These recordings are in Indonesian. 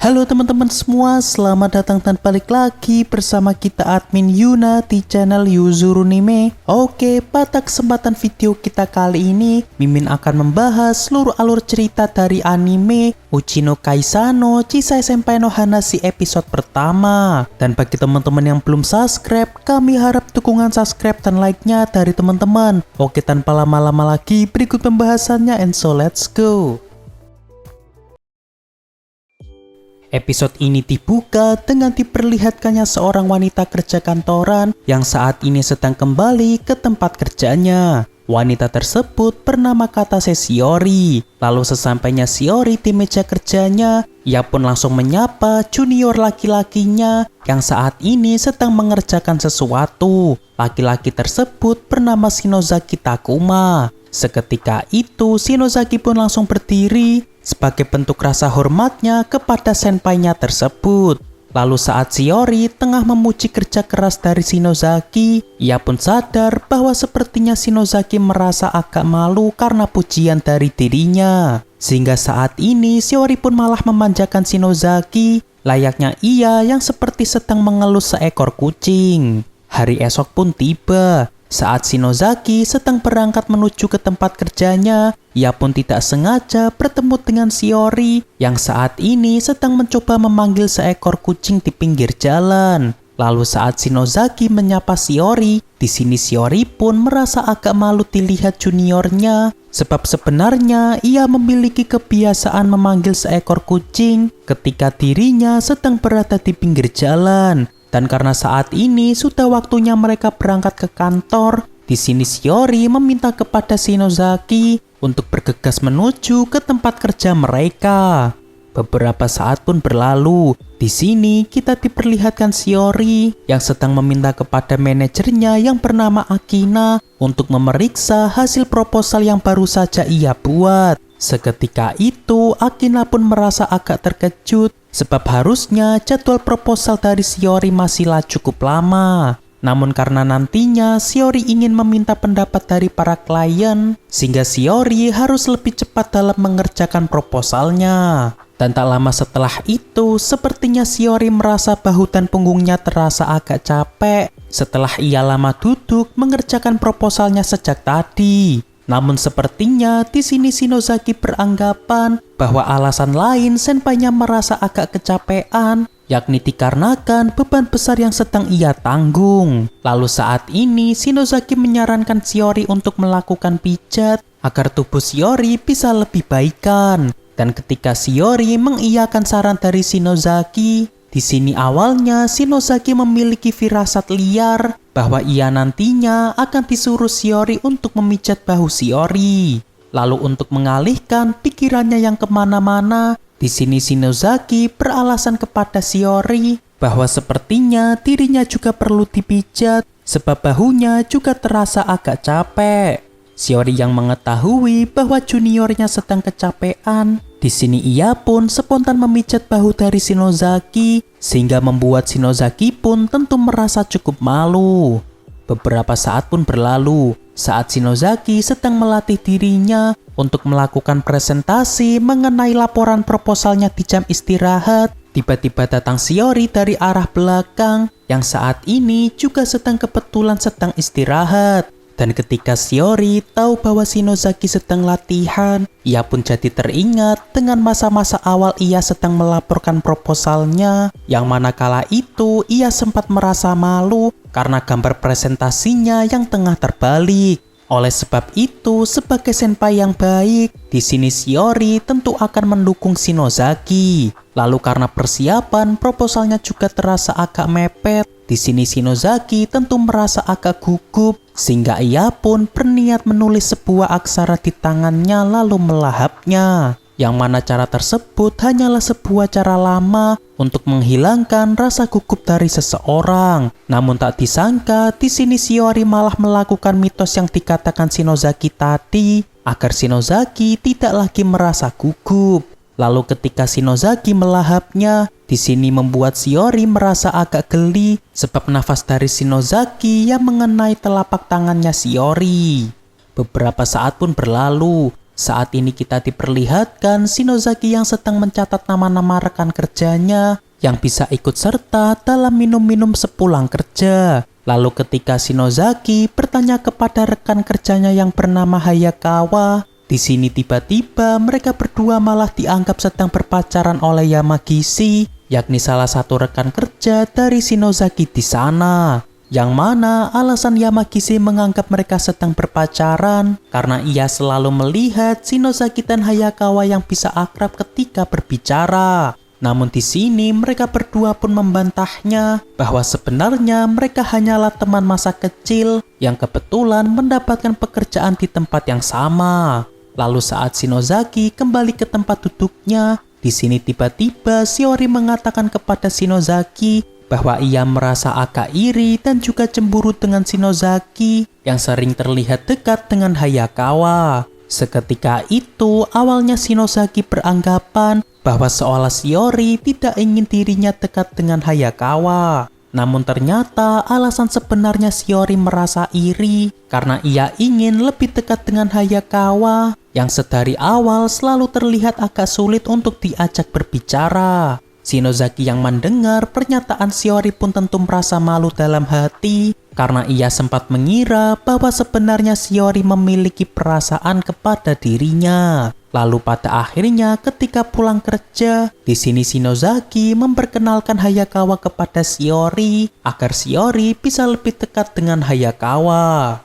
Halo teman-teman semua, selamat datang dan balik lagi bersama kita admin Yuna di channel Yuzurunime. Oke, pada kesempatan video kita kali ini, Mimin akan membahas seluruh alur cerita dari anime Uchi no Kaisano Chisai Senpai no Hanashi episode pertama. Dan bagi teman-teman yang belum subscribe, kami harap dukungan subscribe dan like-nya dari teman-teman. Oke, tanpa lama-lama lagi, berikut pembahasannya and so let's go. Episode ini dibuka dengan diperlihatkannya seorang wanita kerja kantoran yang saat ini sedang kembali ke tempat kerjanya. Wanita tersebut bernama Katase Shiori. Lalu sesampainya Shiori di meja kerjanya, ia pun langsung menyapa junior laki-lakinya yang saat ini sedang mengerjakan sesuatu. Laki-laki tersebut bernama Shinozaki Takuma. Seketika itu Shinozaki pun langsung berdiri sebagai bentuk rasa hormatnya kepada senpainya tersebut. Lalu saat Shiori tengah memuji kerja keras dari Shinozaki, ia pun sadar bahwa sepertinya Shinozaki merasa agak malu karena pujian dari dirinya. Sehingga saat ini Shiori pun malah memanjakan Shinozaki, layaknya ia yang seperti sedang mengelus seekor kucing. Hari esok pun tiba. Saat Shinozaki sedang berangkat menuju ke tempat kerjanya, ia pun tidak sengaja bertemu dengan Shiori yang saat ini sedang mencoba memanggil seekor kucing di pinggir jalan. Lalu saat Shinozaki menyapa Shiori, di sini Shiori pun merasa agak malu dilihat juniornya, sebab sebenarnya ia memiliki kebiasaan memanggil seekor kucing ketika dirinya sedang berada di pinggir jalan. Dan karena saat ini sudah waktunya mereka berangkat ke kantor, di sini Shiori meminta kepada Shinozaki untuk bergegas menuju ke tempat kerja mereka. Beberapa saat pun berlalu. Di sini kita diperlihatkan Shiori yang sedang meminta kepada manajernya yang bernama Akina untuk memeriksa hasil proposal yang baru saja ia buat. Seketika itu Akina pun merasa agak terkejut sebab harusnya jadwal proposal dari Shiori masihlah cukup lama. Namun karena nantinya Shiori ingin meminta pendapat dari para klien, sehingga Shiori harus lebih cepat dalam mengerjakan proposalnya. Dan tak lama setelah itu, sepertinya Shiori merasa bahu dan punggungnya terasa agak capek setelah ia lama duduk mengerjakan proposalnya sejak tadi. Namun sepertinya di sini Shinozaki beranggapan bahwa alasan lain senpainya merasa agak kecapean, yakni dikarenakan beban besar yang sedang ia tanggung. Lalu saat ini Shinozaki menyarankan Shiori untuk melakukan pijat agar tubuh Shiori bisa lebih baikan. Dan ketika Shiori mengiyakan saran dari Shinozaki, di sini awalnya Shinozaki memiliki firasat liar bahwa ia nantinya akan disuruh Shiori untuk memijat bahu Shiori. Lalu untuk mengalihkan pikirannya yang kemana-mana, di sini Shinozaki beralasan kepada Shiori bahwa sepertinya dirinya juga perlu dipijat sebab bahunya juga terasa agak capek. Shiori yang mengetahui bahwa juniornya sedang kecapean, di sini ia pun spontan memijat bahu dari Shinozaki sehingga membuat Shinozaki pun tentu merasa cukup malu. Beberapa saat pun berlalu saat Shinozaki sedang melatih dirinya untuk melakukan presentasi mengenai laporan proposalnya di jam istirahat. Tiba-tiba datang Shiori dari arah belakang yang saat ini juga kebetulan sedang istirahat. Dan ketika Shiori tahu bahwa Shinozaki sedang latihan, ia pun jadi teringat dengan masa-masa awal ia sedang melaporkan proposalnya, yang manakala itu ia sempat merasa malu karena gambar presentasinya yang tengah terbalik. Oleh sebab itu, sebagai senpai yang baik, di sini Shiori tentu akan mendukung Shinozaki. Lalu karena persiapan proposalnya juga terasa agak mepet, di sini Shinozaki tentu merasa agak gugup, sehingga ia pun berniat menulis sebuah aksara di tangannya lalu melahapnya. Yang mana cara tersebut hanyalah sebuah cara lama untuk menghilangkan rasa gugup dari seseorang. Namun tak disangka di sini Shiori malah melakukan mitos yang dikatakan Shinozaki tadi agar Shinozaki tidak lagi merasa gugup. Lalu ketika Shinozaki melahapnya, di sini membuat Shiori merasa agak geli sebab nafas dari Shinozaki yang mengenai telapak tangannya Shiori. Beberapa saat pun berlalu. Saat ini kita diperlihatkan Shinozaki yang sedang mencatat nama-nama rekan kerjanya yang bisa ikut serta dalam minum-minum sepulang kerja. Lalu ketika Shinozaki bertanya kepada rekan kerjanya yang bernama Hayakawa, di sini tiba-tiba mereka berdua malah dianggap sedang berpacaran oleh Yamagishi, yakni salah satu rekan kerja dari Shinozaki di sana. Yang mana alasan Yamagishi menganggap mereka sedang berpacaran karena ia selalu melihat Shinozaki dan Hayakawa yang bisa akrab ketika berbicara. Namun di sini mereka berdua pun membantahnya bahwa sebenarnya mereka hanyalah teman masa kecil yang kebetulan mendapatkan pekerjaan di tempat yang sama. Lalu saat Shinozaki kembali ke tempat duduknya, di sini tiba-tiba Shiori mengatakan kepada Shinozaki bahwa ia merasa agak iri dan juga cemburu dengan Shinozaki yang sering terlihat dekat dengan Hayakawa. Seketika itu, awalnya Shinozaki beranggapan bahwa seolah Shiori tidak ingin dirinya dekat dengan Hayakawa. Namun ternyata alasan sebenarnya Shiori merasa iri karena ia ingin lebih dekat dengan Hayakawa yang sedari awal selalu terlihat agak sulit untuk diajak berbicara. Shinozaki yang mendengar pernyataan Shiori pun tentu merasa malu dalam hati karena ia sempat mengira bahwa sebenarnya Shiori memiliki perasaan kepada dirinya. Lalu pada akhirnya ketika pulang kerja, di sini Shinozaki memperkenalkan Hayakawa kepada Shiori agar Shiori bisa lebih dekat dengan Hayakawa.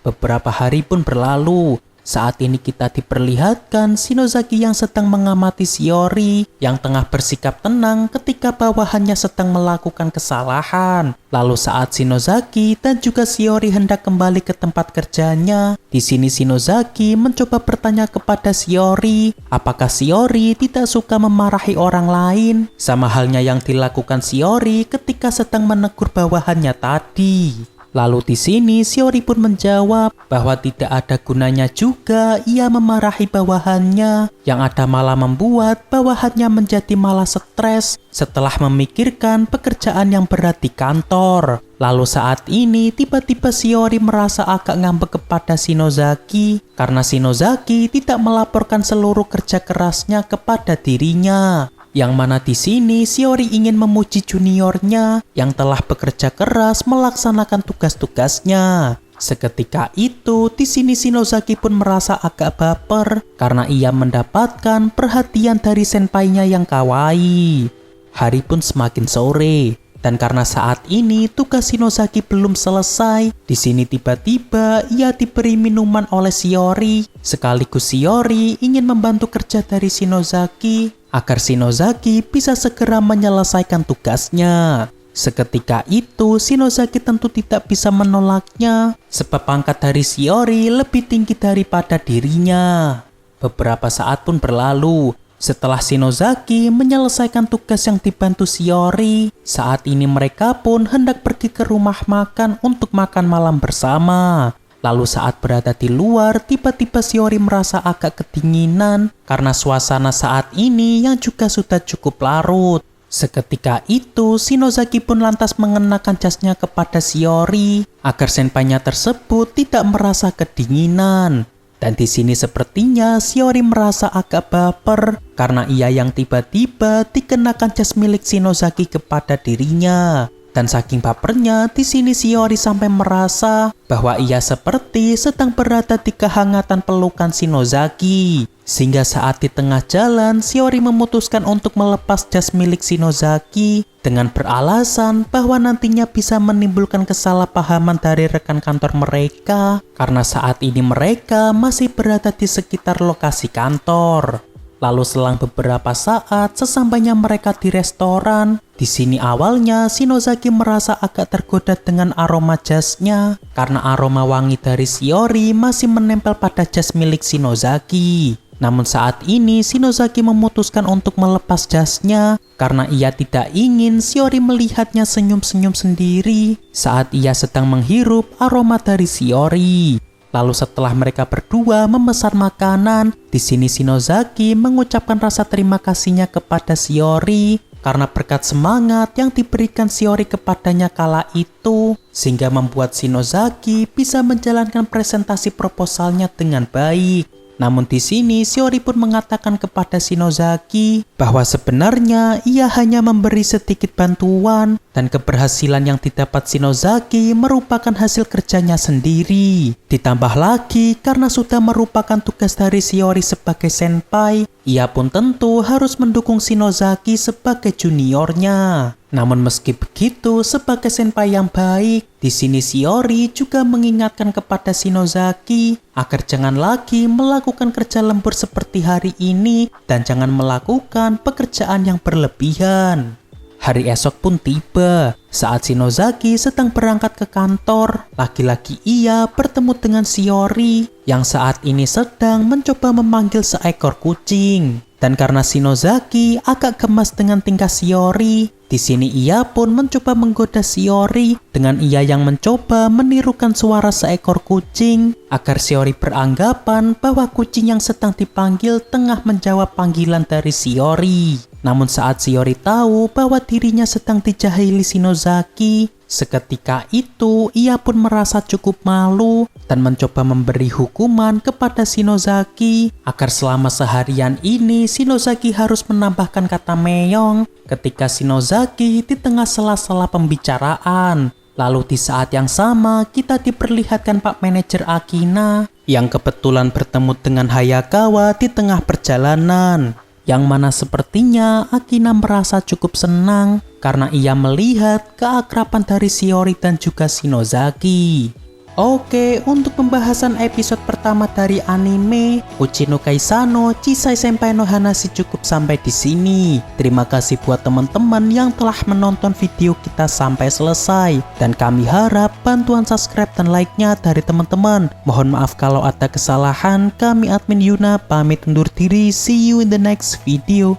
Beberapa hari pun berlalu. Saat ini kita diperlihatkan Shinozaki yang sedang mengamati Shiori yang tengah bersikap tenang ketika bawahannya sedang melakukan kesalahan. Lalu saat Shinozaki dan juga Shiori hendak kembali ke tempat kerjanya, di sini Shinozaki mencoba bertanya kepada Shiori apakah Shiori tidak suka memarahi orang lain, sama halnya yang dilakukan Shiori ketika sedang menegur bawahannya tadi. Lalu di sini Shiori pun menjawab bahwa tidak ada gunanya juga ia memarahi bawahannya, yang ada malah membuat bawahannya menjadi malah stres setelah memikirkan pekerjaan yang berat di kantor. Lalu saat ini tiba-tiba Shiori merasa agak ngambek kepada Shinozaki karena Shinozaki tidak melaporkan seluruh kerja kerasnya kepada dirinya. Yang mana di sini Shiori ingin memuji juniornya yang telah bekerja keras melaksanakan tugas-tugasnya. Seketika itu, di sini Shinozaki pun merasa agak baper karena ia mendapatkan perhatian dari senpainya yang kawaii. Hari pun semakin sore. Dan karena saat ini tugas Shinozaki belum selesai, di sini tiba-tiba ia diberi minuman oleh Shiori. Sekaligus Shiori ingin membantu kerja dari Shinozaki agar Shinozaki bisa segera menyelesaikan tugasnya. Seketika itu, Shinozaki tentu tidak bisa menolaknya sebab pangkat dari Shiori lebih tinggi daripada dirinya. Beberapa saat pun berlalu. Setelah Shinozaki menyelesaikan tugas yang dibantu Shiori, saat ini mereka pun hendak pergi ke rumah makan untuk makan malam bersama. Lalu saat berada di luar, tiba-tiba Shiori merasa agak kedinginan karena suasana saat ini yang juga sudah cukup larut. Seketika itu, Shinozaki pun lantas mengenakan jasnya kepada Shiori agar senpainya tersebut tidak merasa kedinginan. Dan di sini sepertinya Shiori merasa agak baper karena ia yang tiba-tiba dikenakan jas milik Shinozaki kepada dirinya. Dan saking bapernya, di sini Shiori sampai merasa bahwa ia seperti sedang berada di kehangatan pelukan Shinozaki. Sehingga saat di tengah jalan, Shiori memutuskan untuk melepas jas milik Shinozaki dengan beralasan bahwa nantinya bisa menimbulkan kesalahpahaman dari rekan kantor mereka karena saat ini mereka masih berada di sekitar lokasi kantor. Lalu selang beberapa saat, sesampainya mereka di restoran, di sini awalnya Shinozaki merasa agak tergoda dengan aroma jasnya karena aroma wangi dari Shiori masih menempel pada jas milik Shinozaki. Namun saat ini Shinozaki memutuskan untuk melepas jasnya karena ia tidak ingin Shiori melihatnya senyum-senyum sendiri saat ia sedang menghirup aroma dari Shiori. Lalu setelah mereka berdua memesan makanan, di sini Shinozaki mengucapkan rasa terima kasihnya kepada Shiori karena berkat semangat yang diberikan Shiori kepadanya kala itu, sehingga membuat Shinozaki bisa menjalankan presentasi proposalnya dengan baik. Namun di sini Shiori pun mengatakan kepada Shinozaki bahwa sebenarnya ia hanya memberi sedikit bantuan dan keberhasilan yang didapat Shinozaki merupakan hasil kerjanya sendiri. Ditambah lagi karena sudah merupakan tugas dari Shiori sebagai senpai, ia pun tentu harus mendukung Shinozaki sebagai juniornya. Namun meski begitu, sebagai senpai yang baik, di sini Shiori juga mengingatkan kepada Shinozaki agar jangan lagi melakukan kerja lembur seperti hari ini dan jangan melakukan pekerjaan yang berlebihan. Hari esok pun tiba. Saat Shinozaki sedang berangkat ke kantor, lagi-lagi ia bertemu dengan Shiori yang saat ini sedang mencoba memanggil seekor kucing. Dan karena Shinozaki agak gemas dengan tingkah Shiori, di sini ia pun mencoba menggoda Shiori dengan ia yang mencoba menirukan suara seekor kucing agar Shiori beranggapan bahwa kucing yang sedang dipanggil tengah menjawab panggilan dari Shiori. Namun saat Shiori tahu bahwa dirinya sedang dijahili Shinozaki, seketika itu ia pun merasa cukup malu dan mencoba memberi hukuman kepada Shinozaki agar selama seharian ini Shinozaki harus menambahkan kata meong ketika Shinozaki di tengah sela-sela pembicaraan. Lalu di saat yang sama kita diperlihatkan Pak Manajer Akina yang kebetulan bertemu dengan Hayakawa di tengah perjalanan. Yang mana sepertinya Akina merasa cukup senang karena ia melihat keakraban dari Shiori dan juga Shinozaki. Oke, untuk pembahasan episode pertama dari anime Uchi no Kaisano Chisai Senpai no Hanashi cukup sampai di sini. Terima kasih buat teman-teman yang telah menonton video kita sampai selesai, dan kami harap bantuan subscribe dan like-nya dari teman-teman. Mohon maaf kalau ada kesalahan. Kami admin Yuna pamit undur diri. See you in the next video.